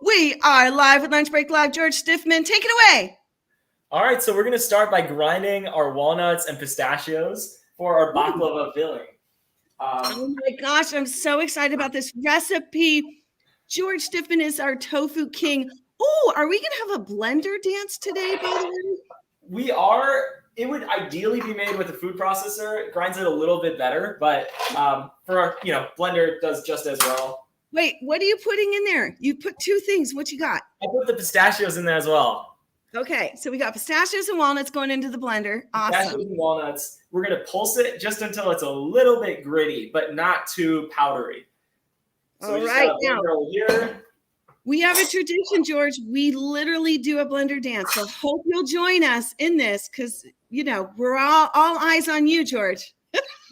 We are live with Lunch Break Live. George Stiffman, take it away. All right, so we're going to start by grinding our walnuts and pistachios for our baklava filling. Oh my gosh, I'm so excited about this recipe. George Stiffman is our tofu king. Oh, are we going to have a blender dance today, by the way? We are. It would ideally be made with a food processor. It grinds it a little bit better, but for our, blender does just as well. Wait, what are you putting in there? You put two things. What you got? I put the pistachios in there as well. Okay, so we got pistachios and walnuts going into the blender. Awesome. Pistachios and walnuts. We're going to pulse it just until it's a little bit gritty, but not too powdery. So all right, now here. We have a tradition, George. We literally do a blender dance. So hope you'll join us in this because, we're all eyes on you, George.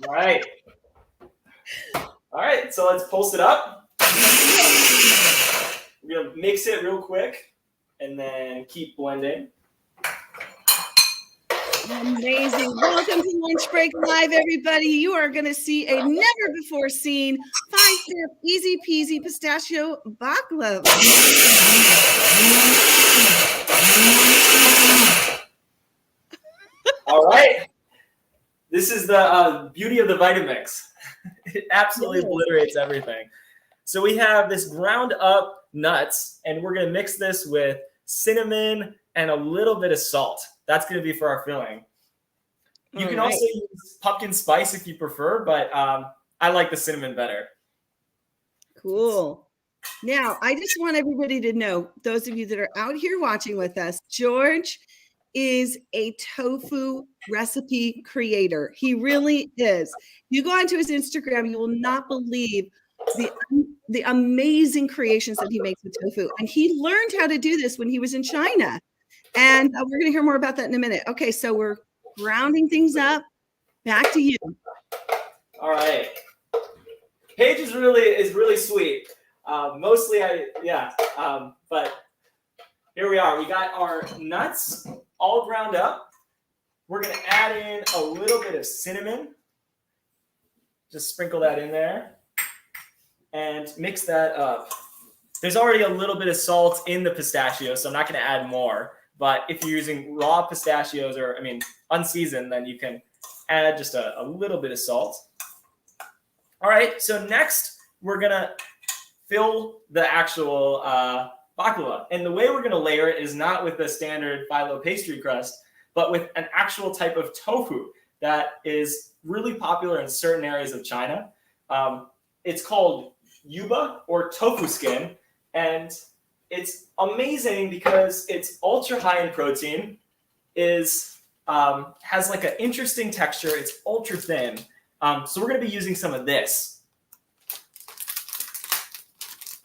Right. All right, so let's pulse it up. We're going to mix it real quick and then keep blending. Amazing. Welcome to Lunch Break Live, everybody. You are going to see a never-before-seen 5-step easy peasy pistachio baklava. All right. This is the beauty of the Vitamix. It absolutely obliterates everything. So we have this ground up nuts, and we're going to mix this with cinnamon and a little bit of salt. That's going to be for our filling. You can also use pumpkin spice if you prefer, but I like the cinnamon better. Cool. Now, I just want everybody to know, those of you that are out here watching with us, George is a tofu recipe creator. He really is. You go onto his Instagram, you will not believe the amazing creations that he makes with tofu. And he learned how to do this when he was in China. And we're going to hear more about that in a minute. Okay, so we're grounding things up. Back to you. All right. Paige is really sweet. But here we are. We got our nuts all ground up. We're going to add in a little bit of cinnamon. Just sprinkle that in there and mix that up. There's already a little bit of salt in the pistachio, so I'm not going to add more. But if you're using raw pistachios or, unseasoned, then you can add just a little bit of salt. All right, so next we're going to fill the actual baklava. And the way we're going to layer it is not with the standard phyllo pastry crust, but with an actual type of tofu that is really popular in certain areas of China. It's called yuba or tofu skin, and it's amazing because it's ultra high in protein, has like an interesting texture. It's ultra thin. So we're going to be using some of this.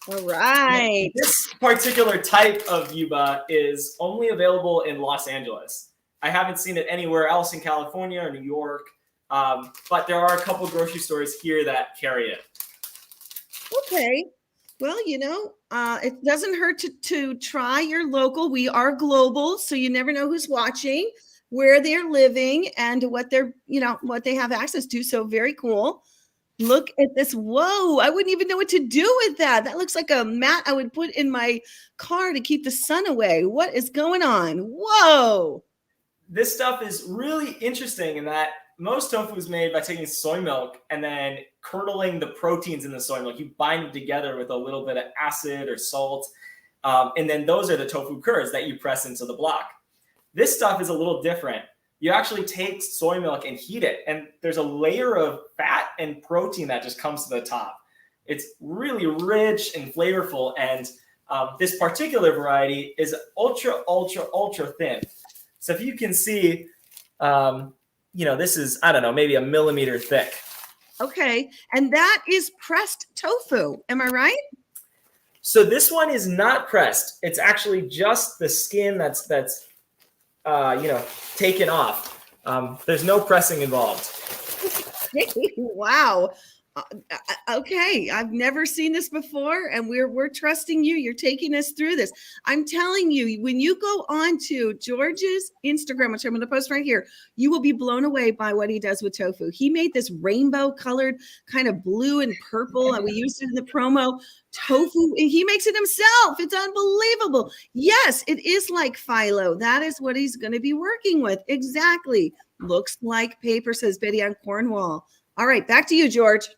All right. This particular type of yuba is only available in Los Angeles. I haven't seen it anywhere else in California or New York, but there are a couple grocery stores here that carry it. Okay. Well, it doesn't hurt to try your local. We are global, so you never know who's watching, where they're living, and what what they have access to. So very cool. Look at this. Whoa, I wouldn't even know what to do with that. That looks like a mat I would put in my car to keep the sun away. What is going on? Whoa. This stuff is really interesting in that most tofu is made by taking soy milk and then curdling the proteins in the soy milk. You bind them together with a little bit of acid or salt. And then those are the tofu curds that you press into the block. This stuff is a little different. You actually take soy milk and heat it, and there's a layer of fat and protein that just comes to the top. It's really rich and flavorful, and this particular variety is ultra, ultra, ultra thin. So if you can see, this is, maybe a millimeter thick. Okay, and that is pressed tofu. Am I right? So this one is not pressed. It's actually just the skin that's taken off. There's no pressing involved. Wow. Okay, I've never seen this before, and we're trusting you. You're taking us through this. I'm telling you, when you go on to George's Instagram, which I'm going to post right here, you will be blown away by what he does with tofu. He made this rainbow colored kind of blue and purple, and we used it in the promo tofu, and he makes it himself. It's unbelievable. Yes, it is like phyllo. That is what he's going to be working with. Exactly. Looks like paper, says Betty on Cornwall. All right, back to you, George.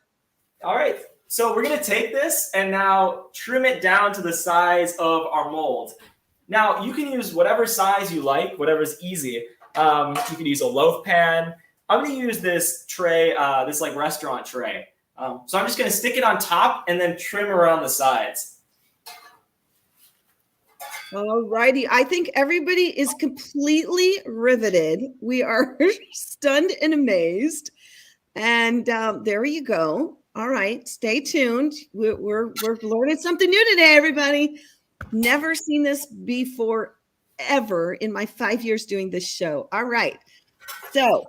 All right, so we're gonna take this and now trim it down to the size of our mold. Now you can use whatever size you like, whatever's easy. You can use a loaf pan. I'm gonna use this tray, this like restaurant tray. So I'm just gonna stick it on top and then trim around the sides. All righty. I think everybody is completely riveted. We are stunned and amazed. And there you go. All right, stay tuned. We're learning something new today, everybody. Never seen this before, ever in my 5 years doing this show. All right. So,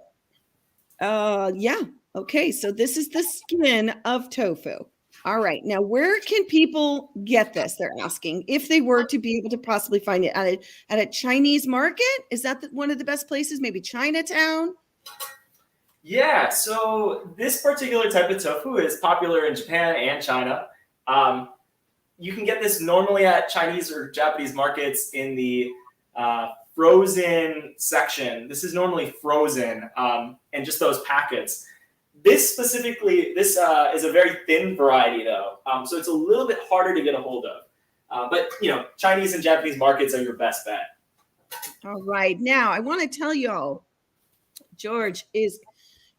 yeah. Okay, so this is the skin of tofu. All right. Now, where can people get this? They're asking if they were to be able to possibly find it at a Chinese market. Is that one of the best places? Maybe Chinatown? Yeah, so this particular type of tofu is popular in Japan and China. You can get this normally at Chinese or Japanese markets in the frozen section. This is normally frozen and just those packets. This specifically, this is a very thin variety though, so it's a little bit harder to get a hold of. But you know, Chinese and Japanese markets are your best bet. All right, now I want to tell y'all, George is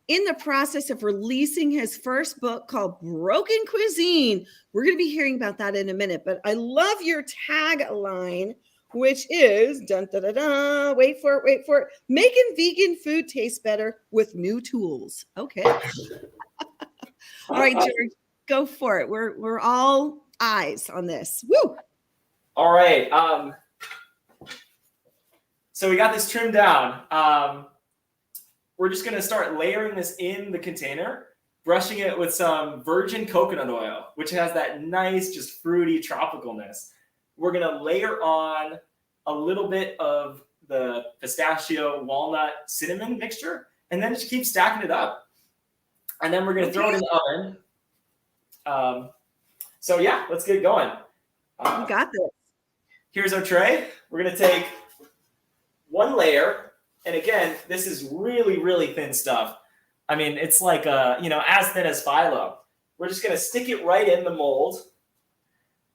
in the process of releasing his first book called Broken Cuisine. We're going to be hearing about that in a minute, but I love your tagline, which is, dun, da, da, da, wait for it, making vegan food taste better with new tools. Okay. All right, George, go for it. We're all eyes on this. Woo! All right. So we got this trimmed down. We're just going to start layering this in the container, brushing it with some virgin coconut oil, which has that nice, just fruity tropicalness. We're going to layer on a little bit of the pistachio, walnut, cinnamon mixture, and then just keep stacking it up. And then we're going to throw it in the oven. So yeah, let's get going. You got this. Here's our tray. We're going to take one layer. And again, this is really, really thin stuff. I mean, it's like, as thin as phyllo. We're just going to stick it right in the mold.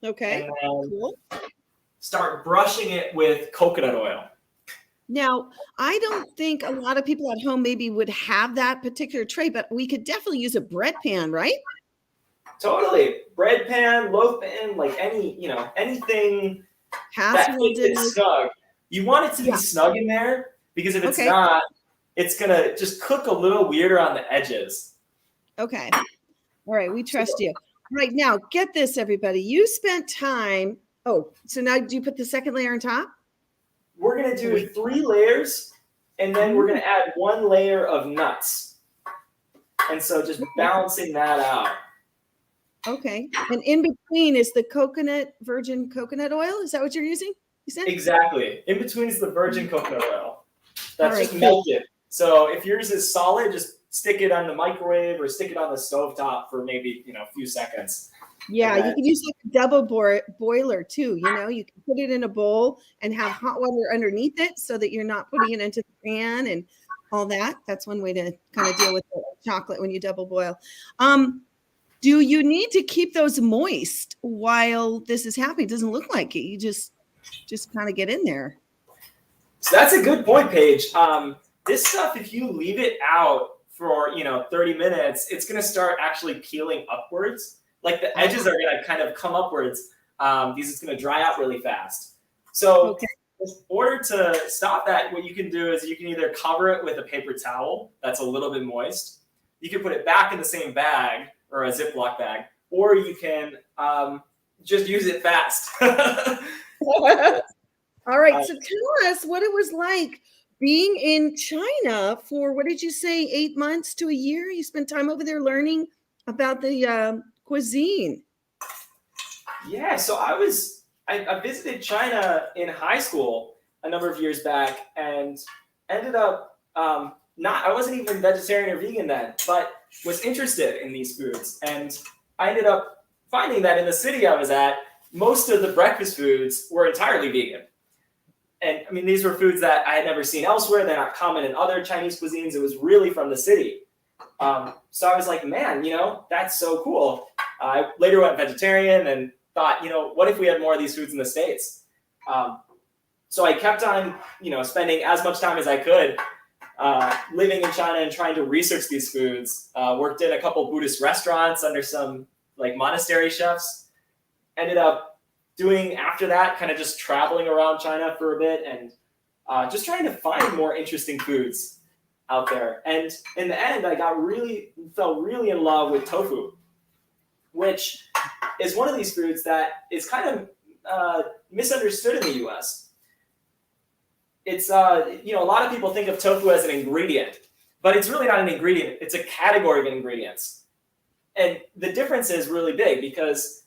Okay, and cool. Start brushing it with coconut oil. Now, I don't think a lot of people at home maybe would have that particular tray, but we could definitely use a bread pan, right? Totally. Bread pan, loaf pan, like anything that makes it snug. You want it to be snug in there, because if it's not, it's going to just cook a little weirder on the edges. Okay. All right. We trust you. Right now, get this, everybody. You spent time. Oh, so now do you put the second layer on top? We're going to do 3 layers, and then we're going to add 1 layer of nuts. And so just balancing that out. Okay. And in between is the virgin coconut oil. Is that what you're using? You said? Exactly. In between is the virgin coconut oil. That's just melted. So if yours is solid, just stick it on the microwave or stick it on the stovetop for maybe, a few seconds. Yeah, you can use like a double boiler too. You can put it in a bowl and have hot water underneath it so that you're not putting it into the pan and all that. That's one way to kind of deal with the chocolate when you double boil. Do you need to keep those moist while this is happening? It doesn't look like it. You just kind of get in there. So that's a good point, Paige. This stuff, if you leave it out for 30 minutes, it's going to start actually peeling upwards. Like the edges are going to kind of come upwards because it's going to dry out really fast. So in order to stop that, what you can do is you can either cover it with a paper towel that's a little bit moist. You can put it back in the same bag or a Ziploc bag, or you can just use it fast. All right, so tell us what it was like being in China for, what did you say, 8 months to a year? You spent time over there learning about the cuisine. Yeah, so I visited China in high school a number of years back and ended up I wasn't even vegetarian or vegan then, but was interested in these foods. And I ended up finding that in the city I was at, most of the breakfast foods were entirely vegan. And I mean, these were foods that I had never seen elsewhere. They're not common in other Chinese cuisines. It was really from the city. So I was like, man, that's so cool. I later went vegetarian and thought, what if we had more of these foods in the States? So I kept on, spending as much time as I could living in China and trying to research these foods. Worked in a couple Buddhist restaurants under some like monastery chefs. Ended up doing after that, kind of just traveling around China for a bit and just trying to find more interesting foods out there. And in the end, I fell really in love with tofu, which is one of these foods that is kind of misunderstood in the U.S. It's, a lot of people think of tofu as an ingredient, but it's really not an ingredient. It's a category of ingredients. And the difference is really big because,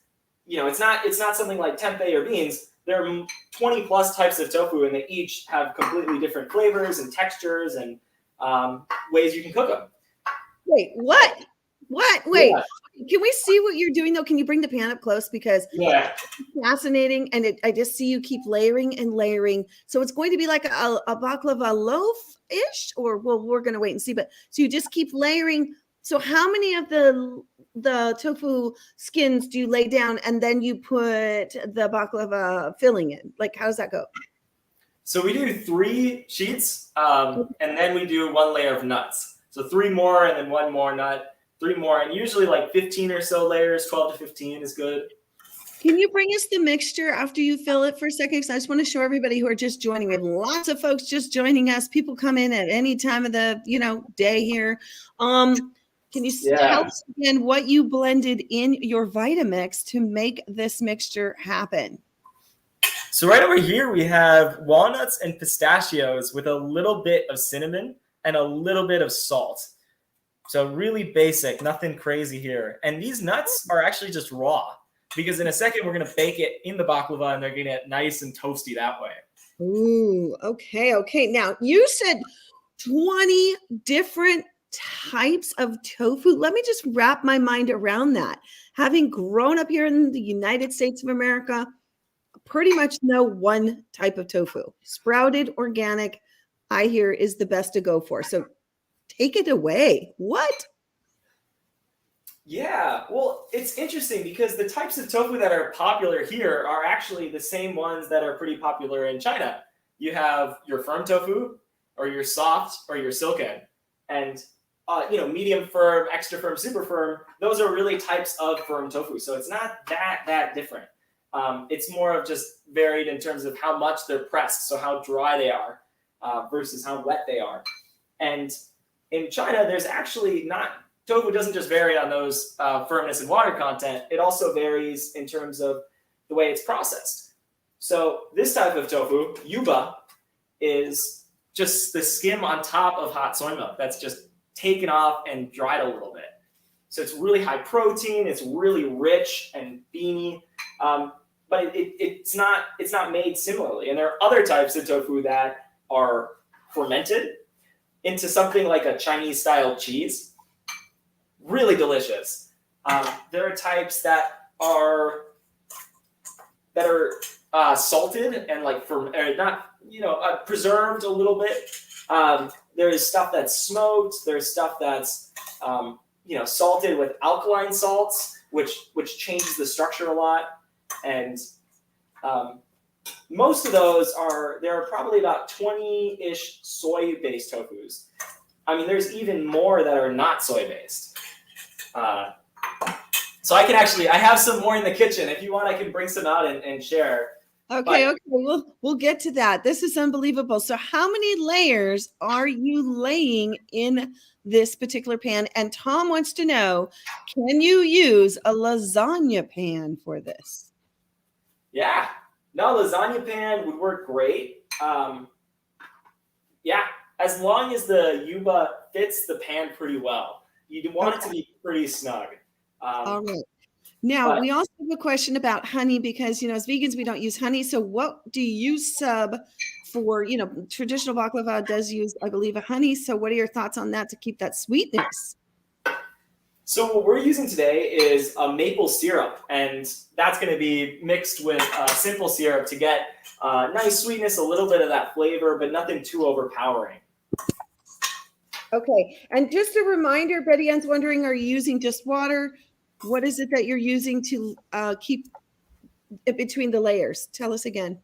it's not something like tempeh or beans. There are 20 plus types of tofu, and they each have completely different flavors and textures and ways you can cook them. Wait, what? Wait, Yeah. Can we see what you're doing though? Can you bring the pan up close? Because it's fascinating. And I just see you keep layering and layering. So it's going to be like a baklava loaf-ish, or well, we're going to wait and see. But so you just keep layering. So how many of the tofu skins do you lay down and then you put the baklava filling in? Like, how does that go? So we do 3 sheets, and then we do 1 layer of nuts. So 3 more and then 1 more nut, 3 more, and usually like 15 or so layers, 12 to 15 is good. Can you bring us the mixture after you fill it for a second? Because I just want to show everybody who are just joining. We have lots of folks just joining us. People come in at any time of the day here. Can you tell us again what you blended in your Vitamix to make this mixture happen? So right over here we have walnuts and pistachios with a little bit of cinnamon and a little bit of salt. So really basic, nothing crazy here. And these nuts are actually just raw because in a second we're going to bake it in the baklava and they're going to get nice and toasty that way. Ooh, okay. Now, you said 20 different types of tofu. Let me just wrap my mind around that. Having grown up here in the United States of America, pretty much know one type of tofu. Sprouted organic, I hear, is the best to go for. So take it away. What? Yeah, well, it's interesting because the types of tofu that are popular here are actually the same ones that are pretty popular in China. You have your firm tofu, or your soft, or your silken. And, medium firm, extra firm, super firm, those are really types of firm tofu. So it's not that different. It's more of just varied in terms of how much they're pressed, so how dry they are versus how wet they are. And in China, there's actually not, tofu doesn't just vary on those firmness and water content, it also varies in terms of the way it's processed. So this type of tofu, yuba, is just the skim on top of hot soy milk that's just taken off and dried a little bit. So it's really high protein, it's really rich and beany, but it's not made similarly. And there are other types of tofu that are fermented into something like a Chinese-style cheese. Really delicious. There are types that are salted and preserved a little bit. There's stuff that's smoked. There's stuff that's salted with alkaline salts, which changes the structure a lot. And most of those there are probably about 20-ish soy-based tofus. I mean, there's even more that are not soy-based. So I have some more in the kitchen. If you want, I can bring some out and share. Okay. We'll get to that. This is unbelievable. So how many layers are you laying in this particular pan? And Tom wants to know, can you use a lasagna pan for this? Yeah. No, lasagna pan would work great. As long as the yuba fits the pan pretty well. You want it to be pretty snug. All right. Now, we also have a question about honey because, as vegans, we don't use honey. So what do you sub for, traditional baklava does use, I believe, a honey. So what are your thoughts on that to keep that sweetness? So what we're using today is a maple syrup, and that's going to be mixed with simple syrup to get nice sweetness, a little bit of that flavor, but nothing too overpowering. Okay. And just a reminder, Betty Ann's wondering, are you using just water? What is it that you're using to keep it between the layers? Tell us again.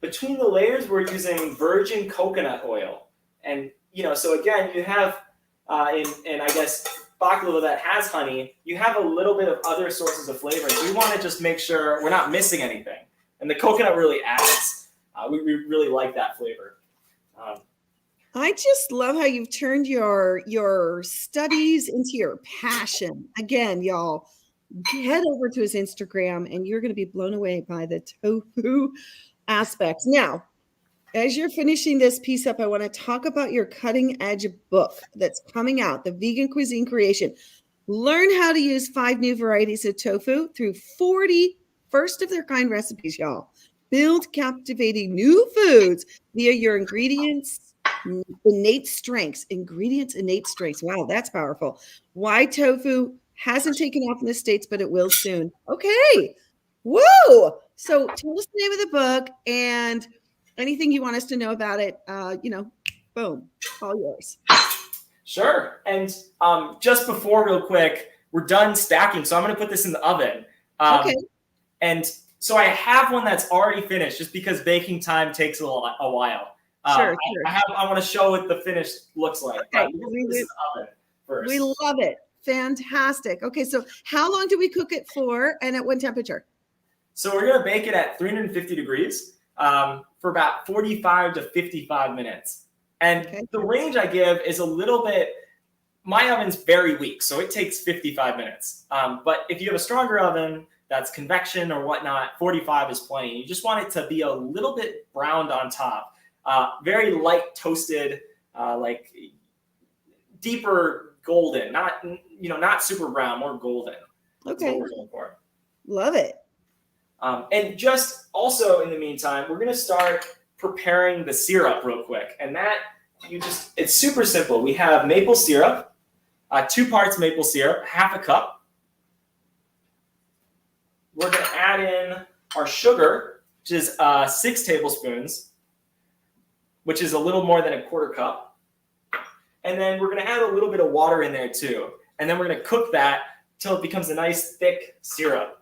Between the layers, we're using virgin coconut oil. And, so again, you have, in I guess, baklava that has honey, you have a little bit of other sources of flavor. We want to just make sure we're not missing anything. And the coconut really adds. We really like that flavor. I just love how you've turned your studies into your passion. Again, y'all, head over to his Instagram and you're going to be blown away by the tofu aspects. Now, as you're finishing this piece up, I want to talk about your cutting edge book that's coming out, the Vegan Cuisine Creation. Learn how to use 5 new varieties of tofu through 40 first of their kind recipes, y'all. Build captivating new foods via your ingredients' innate strengths. Wow, that's powerful. Why tofu hasn't taken off in the States, but it will soon. Okay. Woo! So tell us the name of the book and anything you want us to know about it. Boom, all yours. Sure. And just before, real quick, we're done stacking. So I'm going to put this in the oven. Okay. And so I have one that's already finished just because baking time takes a while. Sure. I want to show what the finish looks like. Okay. We love it. Fantastic. Okay. So how long do we cook it for and at what temperature? So we're going to bake it at 350 degrees for about 45 to 55 minutes. And the range I give is a little bit, my oven's very weak, so it takes 55 minutes. But if you have a stronger oven that's convection or whatnot, 45 is plenty. You just want it to be a little bit browned on top. Very light toasted, like deeper golden, not super brown, more golden. Okay. That's what we're going for. Love it. And just also in the meantime, we're going to start preparing the syrup real quick. And that it's super simple. We have maple syrup, 2 parts maple syrup, half a cup. We're going to add in our sugar, which is 6 tablespoons, which is a little more than a quarter cup. And then we're going to add a little bit of water in there too. And then we're going to cook that till it becomes a nice thick syrup.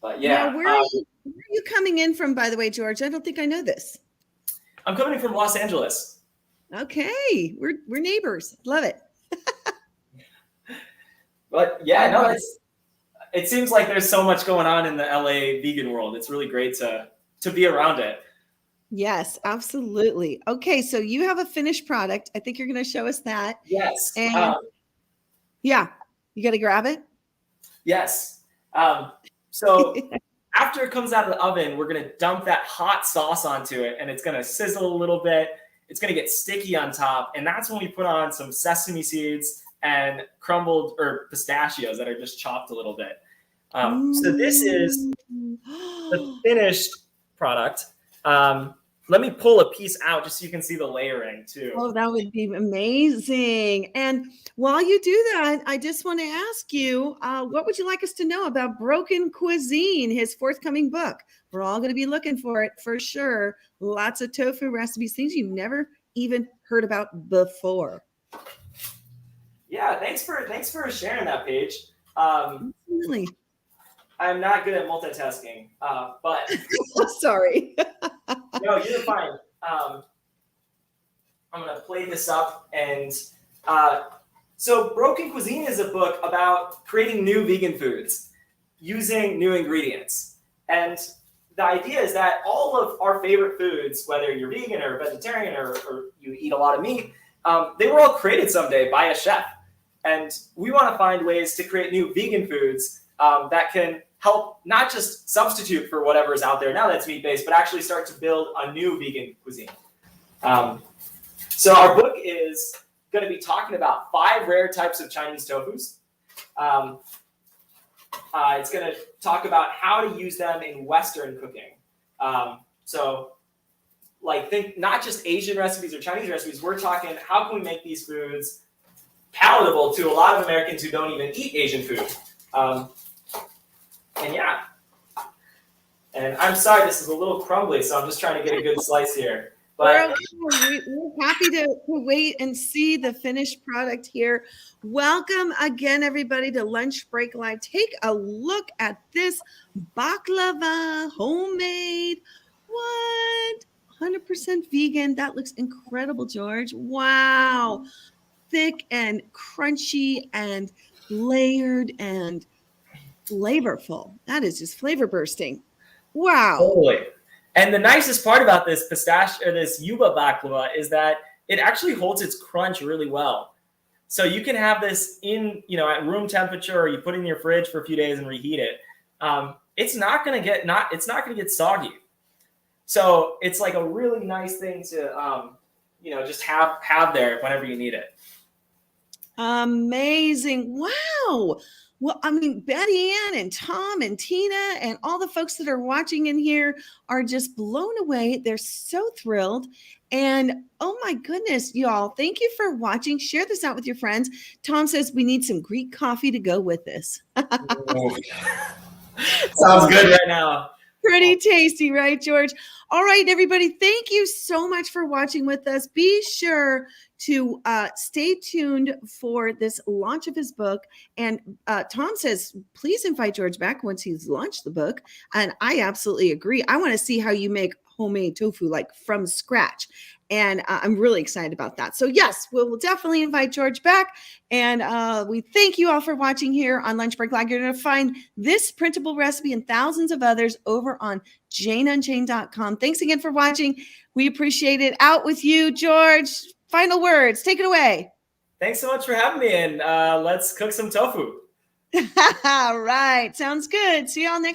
But yeah. Now, where are you coming in from, by the way, George? I don't think I know this. I'm coming in from Los Angeles. Okay. We're neighbors. Love it. But yeah, no, it seems like there's so much going on in the LA vegan world. It's really great to be around it. Yes, absolutely. Okay, so you have a finished product. I think you're going to show us that. Yes. And yeah, you got to grab it. Yes. So after it comes out of the oven, we're going to dump that hot sauce onto it, and it's going to sizzle a little bit. It's going to get sticky on top, and that's when we put on some sesame seeds and crumbled or pistachios that are just chopped a little bit. So this is the finished product. Let me pull a piece out just so you can see the layering too. Oh, that would be amazing. And while you do that, I just want to ask you, what would you like us to know about Broken Cuisine, his forthcoming book? We're all going to be looking for it for sure. Lots of tofu recipes, things you've never even heard about before. Yeah, thanks for sharing that, Paige. Absolutely. I'm not good at multitasking, but sorry. No, you're fine. I'm going to play this up. And so Broken Cuisine is a book about creating new vegan foods using new ingredients. And the idea is that all of our favorite foods, whether you're vegan or vegetarian or you eat a lot of meat, they were all created someday by a chef. And we want to find ways to create new vegan foods that can help not just substitute for whatever is out there now that's meat-based, but actually start to build a new vegan cuisine. So our book is going to be talking about 5 rare types of Chinese tofus. It's going to talk about how to use them in Western cooking. So, like, think not just Asian recipes or Chinese recipes. We're talking how can we make these foods palatable to a lot of Americans who don't even eat Asian food. And yeah. And I'm sorry, this is a little crumbly, so I'm just trying to get a good slice here. But we're happy to wait and see the finished product here. Welcome again, everybody, to Lunch Break Live. Take a look at this baklava, homemade. What? 100% vegan. That looks incredible, George. Wow. Thick and crunchy and layered and flavorful. That is just flavor bursting. Wow. Totally. And the nicest part about this pistachio or this yuba baklava is that it actually holds its crunch really well. So you can have this in, at room temperature, or you put it in your fridge for a few days and reheat it. It's not going to get soggy. So it's like a really nice thing to, just have there whenever you need it. Amazing. Wow. Well, I mean, Betty Ann and Tom and Tina and all the folks that are watching in here are just blown away. They're so thrilled. And oh my goodness, y'all, thank you for watching. Share this out with your friends. Tom says we need some Greek coffee to go with this. Sounds good right now. Pretty tasty, right, George? All right, everybody, thank you so much for watching with us. Be sure to stay tuned for this launch of his book. And Tom says, please invite George back once he's launched the book. And I absolutely agree. I want to see how you make homemade tofu, like from scratch. And I'm really excited about that. So yes, we'll definitely invite George back. And we thank you all for watching here on Lunch Break Live. You're going to find this printable recipe and thousands of others over on JaneUnchained.com. Thanks again for watching. We appreciate it. Out with you, George. Final words. Take it away. Thanks so much for having me. And let's cook some tofu. All right. Sounds good. See y'all next